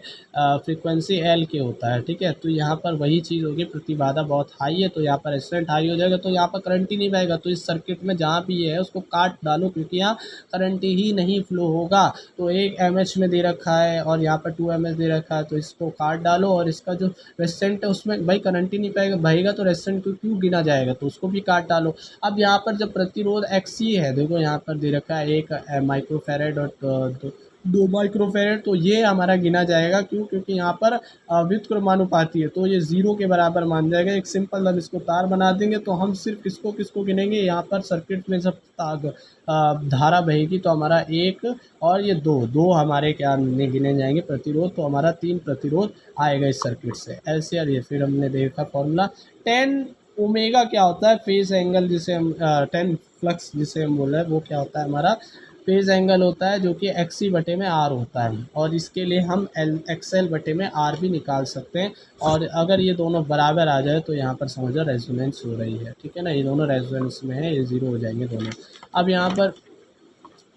Speaker 1: फ्रीक्वेंसी एल के होता है, ठीक है। तो यहाँ पर वही चीज़ होगी, प्रतिबाधा बहुत हाई है तो यहाँ पर रेजिस्टेंट हाई हो जाएगा, तो यहाँ पर करंट ही नहीं बहेगा। तो इस सर्किट में जहाँ भी ये है उसको काट डालो, क्योंकि यहाँ करंट ही नहीं फ्लो होगा। तो 1 mH में दे रखा है और यहाँ पर 2 mH दे रखा है, तो इसको काट डालो, और इसका जो रेजिस्टेंट है उसमें भाई करंट ही नहीं पाएगा, बहेगा तो रेजिस्टेंट को क्यों गिना जाएगा, तो उसको भी काट डालो। अब यहाँ पर जब प्रतिरोध एक्सी है, देखो यहाँ पर दे रखा है 1 माइक्रोफेरेड और 2 माइक्रोफेरेड, तो ये हमारा गिना जाएगा। क्यों, क्योंकि यहाँ पर व्युत्क्रमानुपाती है, तो ये ज़ीरो के बराबर मान जाएगा। एक सिंपल हम इसको तार बना देंगे, तो हम सिर्फ किसको गिनेंगे, यहाँ पर सर्किट में जब धारा बहेगी तो हमारा 1 और ये 2 हमारे क्या नहीं गिने जाएंगे प्रतिरोध, तो हमारा 3 प्रतिरोध आएगा इस सर्किट से। एलसीआर ये फिर हमने देखा फॉर्मूला। 10 ओमेगा क्या होता है, फेज एंगल जिसे हम 10 फ्लक्स जिसे हम बोल रहे हैं, वो क्या होता है हमारा फेज एंगल होता है, जो कि एक्सी बटे में आर होता है। और इसके लिए हम एक्सएल बटे में आर भी निकाल सकते हैं। और अगर ये दोनों बराबर आ जाए तो यहाँ पर समझो रेजोनेंस हो रही है, ठीक है ना, ये दोनों रेजोनेंस में है, ये ज़ीरो हो जाएंगे दोनों। अब यहाँ पर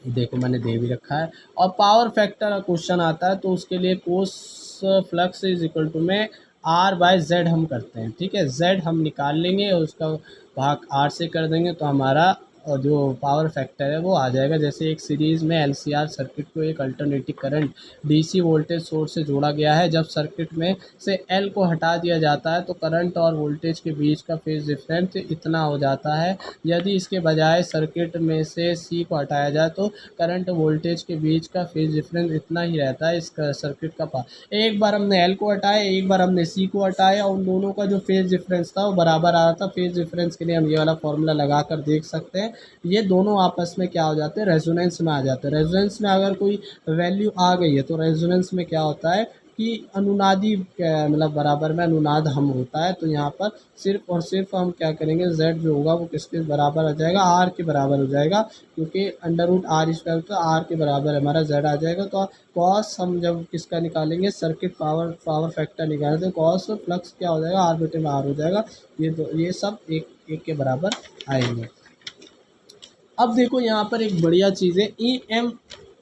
Speaker 1: देखो मैंने दे भी रखा है। और पावर फैक्टर का क्वेश्चन आता है तो उसके लिए कोस फ्लक्स इज इक्वल टू में आर बाय जेड हम करते हैं, ठीक है। जेड हम निकाल लेंगे और उसका भाग आर से कर देंगे तो हमारा जो पावर फैक्टर है वो आ जाएगा। जैसे एक सीरीज़ में एलसीआर सर्किट को एक alternating current DC voltage source से जोड़ा गया है। जब सर्किट में से एल को हटा दिया जाता है तो करंट और वोल्टेज के बीच का फेज डिफरेंस इतना हो जाता है। यदि इसके बजाय सर्किट में से सी को हटाया जाए तो करंट वोल्टेज के बीच का फेज डिफरेंस इतना ही रहता है। इस सर्किट का पावर, एक बार हमने एल को हटाया, एक बार हमने सी को हटाया, उन दोनों का जो फेज डिफरेंस था वो बराबर आ रहा था। फेज डिफरेंस के लिए हम ये वाला फॉर्मूला लगा कर देख सकते हैं। ये दोनों आपस में क्या हो जाते हैं, रेजोनेंस में आ जाते हैं। रेजोनेंस में अगर कोई वैल्यू आ गई है तो रेजोनेंस में क्या होता है कि अनुनादी मतलब बराबर में अनुनाद हम होता है। तो यहाँ पर सिर्फ और सिर्फ हम क्या करेंगे, z जो होगा वो किसके बराबर आ जाएगा, r के बराबर हो जाएगा, क्योंकि अंडर रूट आर स्क्वायर तो r के बराबर हमारा z आ जाएगा। तो कॉस हम जब किसका निकालेंगे, सर्किट पावर फैक्टर निकालें तो कॉस फ्लक्स क्या हो जाएगा, आर बटे में आर हो जाएगा। ये सब एक एक के बराबर आएंगे। अब देखो यहाँ पर एक बढ़िया चीज़ है, ई एम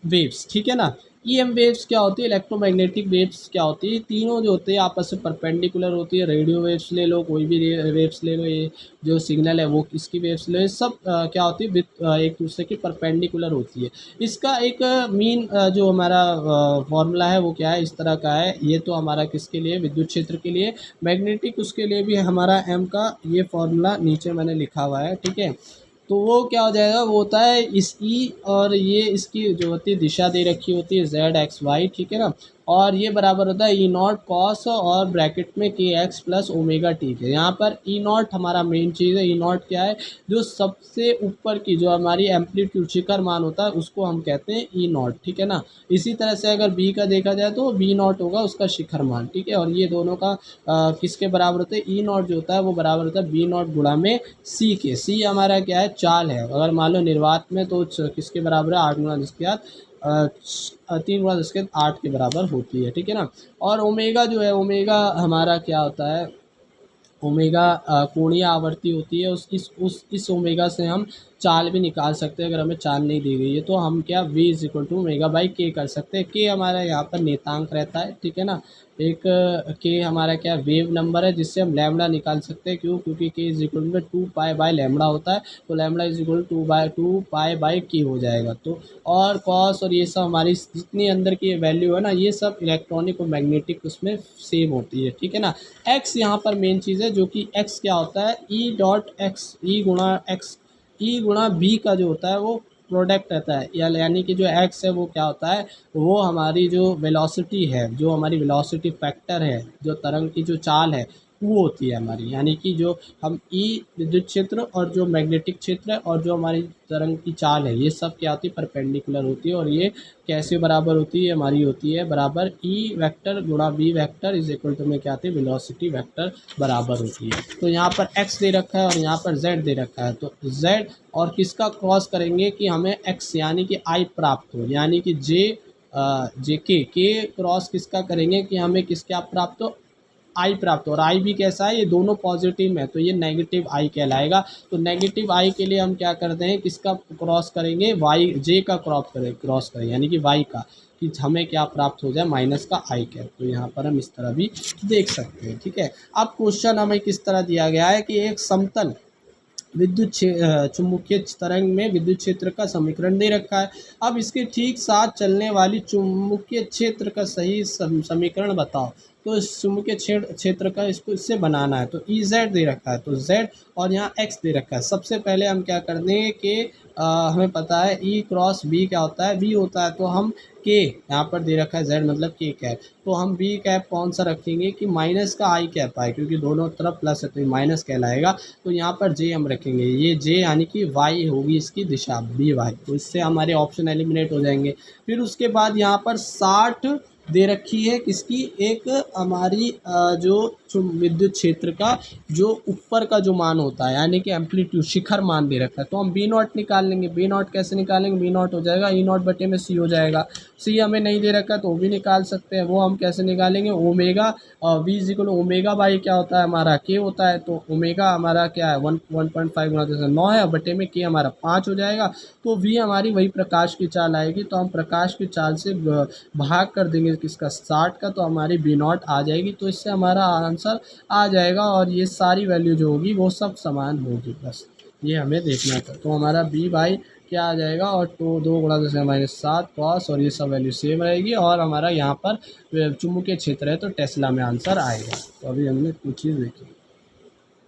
Speaker 1: वेव्स, ठीक है ना। ई एम वेव्स क्या होती है, इलेक्ट्रोमैग्नेटिक वेव्स क्या होती है, तीनों जो होते हैं आपस में परपेंडिकुलर होती है। रेडियो वेव्स ले लो, कोई भी वेव्स ले लो, ये जो सिग्नल है वो इसकी वेव्स ले लो, सब क्या होती है एक दूसरे की परपेंडिकुलर होती है। इसका एक मीन जो हमारा फॉर्मूला है वो क्या है, इस तरह का है। ये तो हमारा किसके लिए, विद्युत क्षेत्र के लिए। मैग्नेटिक उसके लिए भी हमारा एम का ये फॉर्मूला नीचे मैंने लिखा हुआ है, ठीक है। तो वो क्या हो जाएगा, वो होता है इस ई, और ये इसकी जो होती है दिशा दे रखी होती है जेड एक्स वाई, ठीक है ना। और ये बराबर होता है ई नॉट कॉस और ब्रैकेट में के एक्स प्लस ओमेगा टी के। यहाँ पर ई नॉट हमारा मेन चीज़ है। ई नॉट क्या है, जो सबसे ऊपर की जो हमारी एम्पलीट्यूड शिखर मान होता है उसको हम कहते हैं ई नॉट, ठीक है ना। इसी तरह से अगर बी का देखा जाए तो बी नॉट होगा उसका शिखर मान, ठीक है। और ये दोनों का किसके बराबर होता है, ई नॉट जो होता है वो बराबर होता है बी नॉट गुणा में सी के। सी हमारा क्या है, चाल है। अगर मान लो निर्वात में तो किसके बराबर है, 8 गुणा 10 के 3 गुणा 10 के 8 के बराबर होती है, ठीक है ना। और ओमेगा जो है, ओमेगा हमारा क्या होता है, ओमेगा कोणीय आवर्ती होती है। इस ओमेगा से हम चाल भी निकाल सकते हैं। अगर हमें चाल नहीं दी गई है तो हम क्या v is equal to omega by K कर सकते हैं। के हमारा यहाँ पर नेतांक रहता है, ठीक है ना। एक के हमारा क्या वेव नंबर है जिससे हम लैम्बडा निकाल सकते हैं। क्यों, क्योंकि K is equal to 2 pi by lambda होता है। तो lambda is equal to 2 pi by K हो जाएगा। तो और कॉस और ये सब हमारी जितनी अंदर की वैल्यू है ना, ये सब इलेक्ट्रॉनिक और मैग्नेटिक उसमें सेम होती है, ठीक है ना। एक्स यहाँ पर मेन चीज़ है, जो कि एक्स क्या होता है, ई डॉट एक्स, ई गुणा एक्स, ई गुणा बी का जो होता है वो प्रोडक्ट रहता है। यानी कि जो एक्स है वो क्या होता है, वो हमारी जो वेलोसिटी है, जो हमारी वेलोसिटी फैक्टर है, जो तरंग की जो चाल है वो होती है हमारी। यानी कि जो हम ई विद्युत क्षेत्र और जो मैग्नेटिक क्षेत्र है और जो हमारी तरंग की चाल है, ये सब क्या होती है, परपेंडिकुलर होती है। और ये कैसे बराबर होती है, हमारी होती है बराबर ई वेक्टर गुणा B vector is equal to में क्या आती है, वेलोसिटी वेक्टर बराबर होती है। तो यहाँ पर एक्स दे रखा है और यहाँ पर जेड दे रखा है। तो जेड और किसका क्रॉस करेंगे कि हमें एक्स यानी कि आई प्राप्त हो, यानी कि जे के क्रॉस किसका करेंगे कि हमें किसका प्राप्त हो, आई प्राप्त हो। और आई भी कैसा है, ये दोनों पॉजिटिव में, तो ये नेगेटिव आई कहलाएगा। तो नेगेटिव आई के लिए हम क्या करते हैं, किसका क्रॉस करेंगे, वाई, जे का क्रॉस करें यानी कि वाई का, कि हमें क्या प्राप्त हो जाए, माइनस का आई कैप। तो यहाँ पर हम इस तरह भी देख सकते हैं, ठीक है। अब क्वेश्चन हमें किस तरह दिया गया है कि एक समतल विद्युत चुम्बकीय तरंग में विद्युत क्षेत्र का समीकरण दे रखा है। अब इसके ठीक साथ चलने वाली चुम्बकीय क्षेत्र का सही समीकरण बताओ। तो इस चुम्बकीय क्षेत्र का इसको इससे बनाना है। तो ई जेड दे रखा है, तो जेड और यहाँ एक्स दे रखा है। सबसे पहले हम क्या कर देंगे कि हमें पता है ई क्रॉस बी क्या होता है, बी होता है। तो हम के यहाँ पर दे रखा है जेड मतलब के कैप, तो हम बी कैप कौन सा रखेंगे कि माइनस का आई कैप आए, क्योंकि दोनों तरफ प्लस है तो माइनस कहलाएगा। तो यहाँ पर जे हम रखेंगे, ये जे यानी कि वाई होगी इसकी दिशा, बी वाई। तो इससे हमारे ऑप्शन एलिमिनेट हो जाएंगे। फिर उसके बाद यहाँ पर 60 दे रखी है किसकी, एक हमारी जो विद्युत क्षेत्र का जो ऊपर का जो मान होता है, यानी कि एम्पलीट्यूड शिखर मान दे रखा है। तो हम बी नॉट निकाल लेंगे। बी नॉट कैसे निकालेंगे, बी नॉट हो जाएगा ई नॉट बटे में सी हो जाएगा। सी हमें नहीं दे रखा है तो वो भी निकाल सकते हैं। वो हम कैसे निकालेंगे, omega V is equal omega by क्या होता है हमारा के होता है। तो ओमेगा हमारा क्या है 1.5 गुणा 9 है, बटे में के हमारा 5 हो जाएगा। तो वी हमारी वही प्रकाश की चाल आएगी। तो हम प्रकाश की चाल से भाग कर देंगे किसका, 60 का, तो हमारी बी नॉट आ जाएगी। तो इससे हमारा आंसर आ जाएगा और ये सारी वैल्यू जो होगी वो सब समान होगी। बस ये हमें देखना था। तो हमारा बी बाई क्या आ जाएगा, और तो 2 × 10⁻⁷ कॉस, और ये सब वैल्यू सेम रहेगी। और हमारा यहाँ पर चुंबकीय क्षेत्र है तो टेस्ला में आंसर आएगा। तो अभी हमने कुछ चीज़ देखी।